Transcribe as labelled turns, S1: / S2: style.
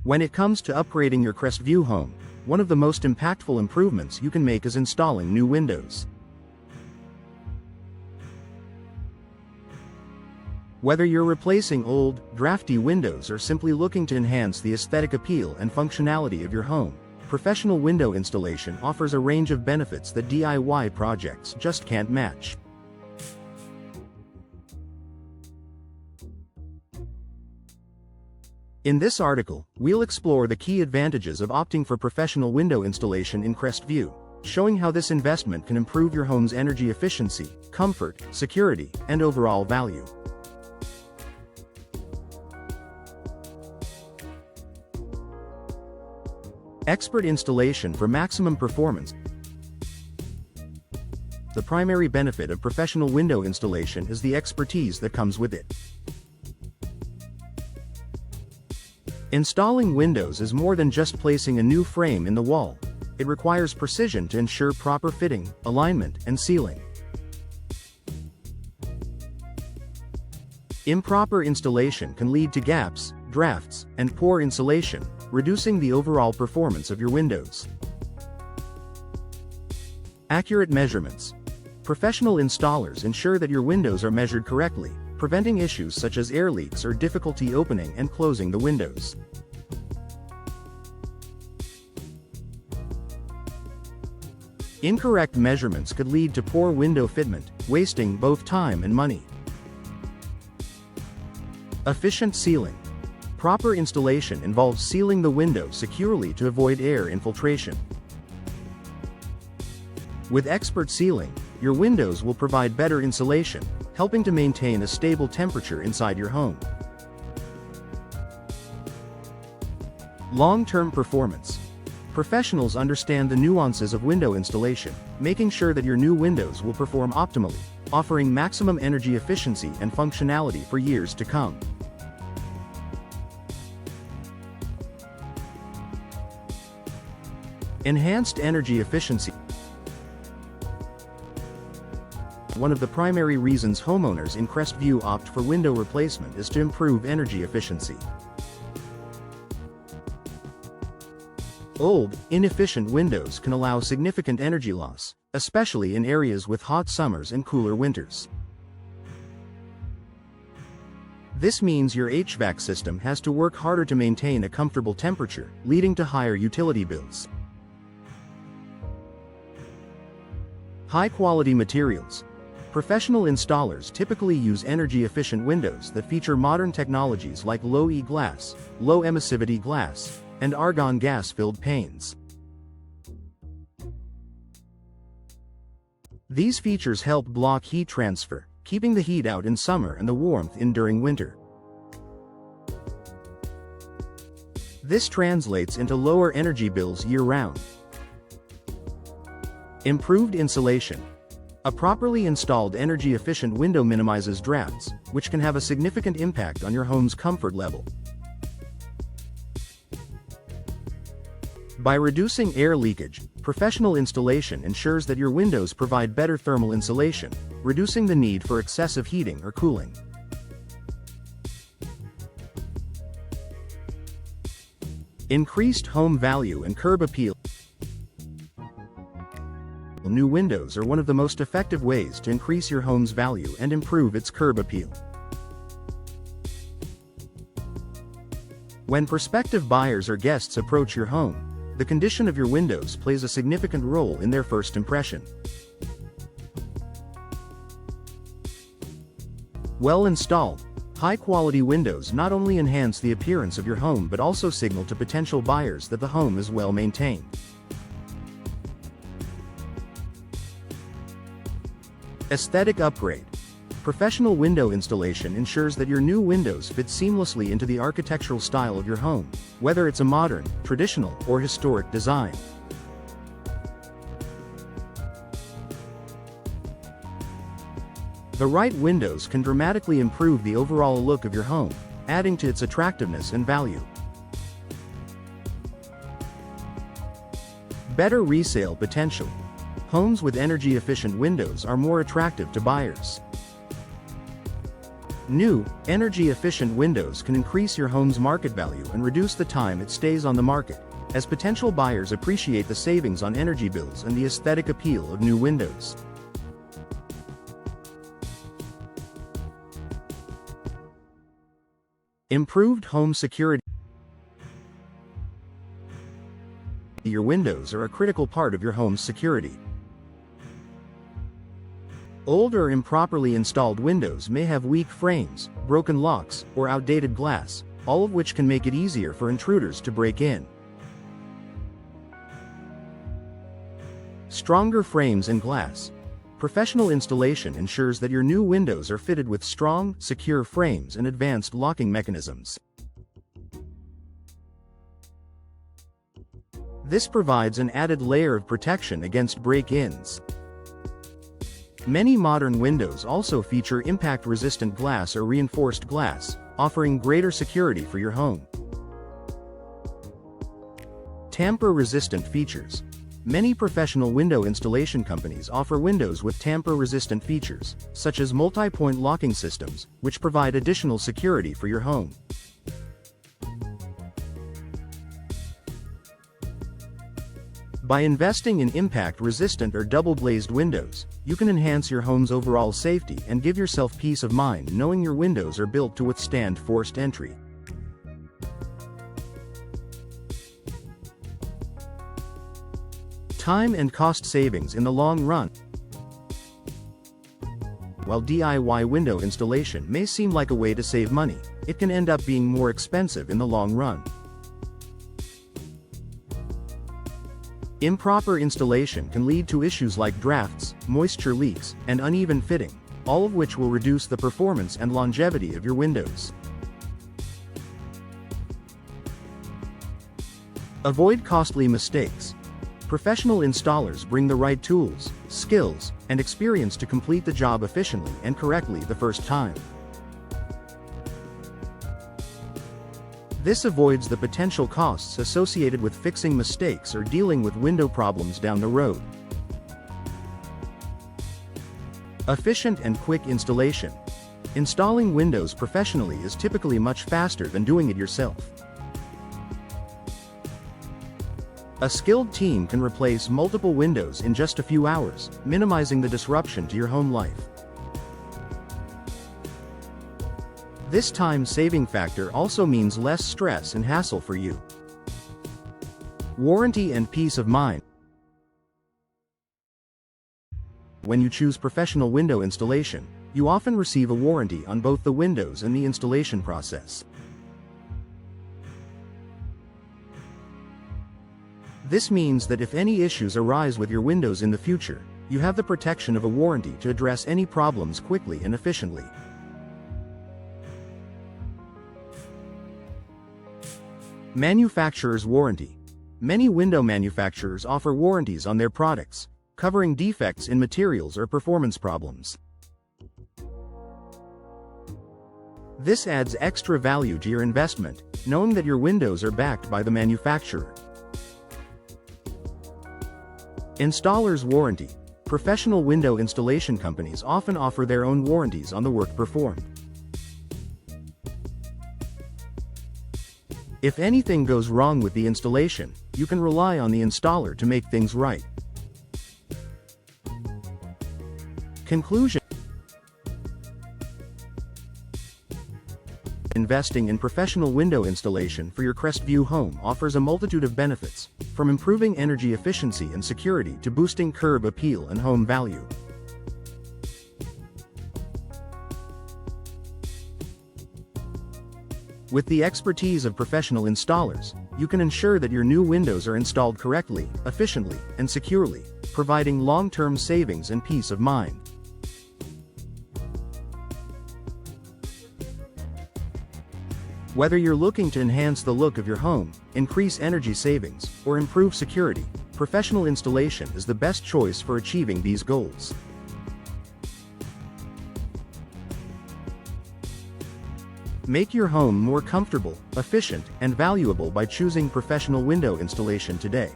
S1: When it comes to upgrading your Crestview home, one of the most impactful improvements you can make is installing new windows. Whether you're replacing old, drafty windows or simply looking to enhance the aesthetic appeal and functionality of your home, professional window installation offers a range of benefits that DIY projects just can't match. In this article, we'll explore the key advantages of opting for professional window installation in Crestview, showing how this investment can improve your home's energy efficiency, comfort, security, and overall value. Expert installation for maximum performance. The primary benefit of professional window installation is the expertise that comes with it. Installing windows is more than just placing a new frame in the wall. It requires precision to ensure proper fitting, alignment, and sealing. Improper installation can lead to gaps, drafts, and poor insulation, reducing the overall performance of your windows. Accurate measurements. Professional installers ensure that your windows are measured correctly, preventing issues such as air leaks or difficulty opening and closing the windows. Incorrect measurements could lead to poor window fitment, wasting both time and money. Efficient sealing. Proper installation involves sealing the window securely to avoid air infiltration. With expert sealing, your windows will provide better insulation, helping to maintain a stable temperature inside your home. Long-term performance. Professionals understand the nuances of window installation, making sure that your new windows will perform optimally, offering maximum energy efficiency and functionality for years to come. Enhanced energy efficiency. One of the primary reasons homeowners in Crestview opt for window replacement is to improve energy efficiency. Old, inefficient windows can allow significant energy loss, especially in areas with hot summers and cooler winters. This means your HVAC system has to work harder to maintain a comfortable temperature, leading to higher utility bills. High-quality materials. Professional installers typically use energy-efficient windows that feature modern technologies like low-E glass, low-emissivity glass, and argon gas-filled panes. These features help block heat transfer, keeping the heat out in summer and the warmth in during winter. This translates into lower energy bills year-round. Improved insulation. A properly installed energy-efficient window minimizes drafts, which can have a significant impact on your home's comfort level. By reducing air leakage, professional installation ensures that your windows provide better thermal insulation, reducing the need for excessive heating or cooling. Increased home value and curb appeal. New windows are one of the most effective ways to increase your home's value and improve its curb appeal. When prospective buyers or guests approach your home, the condition of your windows plays a significant role in their first impression. Well-installed, high-quality windows not only enhance the appearance of your home but also signal to potential buyers that the home is well-maintained. Aesthetic upgrade. Professional window installation ensures that your new windows fit seamlessly into the architectural style of your home, whether it's a modern, traditional, or historic design. The right windows can dramatically improve the overall look of your home, adding to its attractiveness and value. Better resale potential. Homes with energy-efficient windows are more attractive to buyers. New, energy-efficient windows can increase your home's market value and reduce the time it stays on the market, as potential buyers appreciate the savings on energy bills and the aesthetic appeal of new windows. Improved home security. Your windows are a critical part of your home's security. Old or improperly installed windows may have weak frames, broken locks, or outdated glass, all of which can make it easier for intruders to break in. Stronger frames and glass. Professional installation ensures that your new windows are fitted with strong, secure frames and advanced locking mechanisms. This provides an added layer of protection against break-ins. Many modern windows also feature impact-resistant glass or reinforced glass, offering greater security for your home. Tamper-resistant features. Many professional window installation companies offer windows with tamper-resistant features, such as multi-point locking systems, which provide additional security for your home. By investing in impact-resistant or double-glazed windows, you can enhance your home's overall safety and give yourself peace of mind knowing your windows are built to withstand forced entry. Time and cost savings in the long run. While DIY window installation may seem like a way to save money, it can end up being more expensive in the long run. Improper installation can lead to issues like drafts, moisture leaks, and uneven fitting, all of which will reduce the performance and longevity of your windows. Avoid costly mistakes. Professional installers bring the right tools, skills, and experience to complete the job efficiently and correctly the first time. This avoids the potential costs associated with fixing mistakes or dealing with window problems down the road. Efficient and quick installation. Installing windows professionally is typically much faster than doing it yourself. A skilled team can replace multiple windows in just a few hours, minimizing the disruption to your home life. This time-saving factor also means less stress and hassle for you. Warranty and peace of mind. When you choose professional window installation, you often receive a warranty on both the windows and the installation process. This means that if any issues arise with your windows in the future, you have the protection of a warranty to address any problems quickly and efficiently. Manufacturer's warranty. Many window manufacturers offer warranties on their products, covering defects in materials or performance problems. This adds extra value to your investment, knowing that your windows are backed by the manufacturer. Installer's warranty. Professional window installation companies often offer their own warranties on the work performed. If anything goes wrong with the installation, you can rely on the installer to make things right. Conclusion. Investing in professional window installation for your Crestview home offers a multitude of benefits, from improving energy efficiency and security to boosting curb appeal and home value. With the expertise of professional installers, you can ensure that your new windows are installed correctly, efficiently, and securely, providing long-term savings and peace of mind. Whether you're looking to enhance the look of your home, increase energy savings, or improve security, professional installation is the best choice for achieving these goals. Make your home more comfortable, efficient, and valuable by choosing professional window installation today.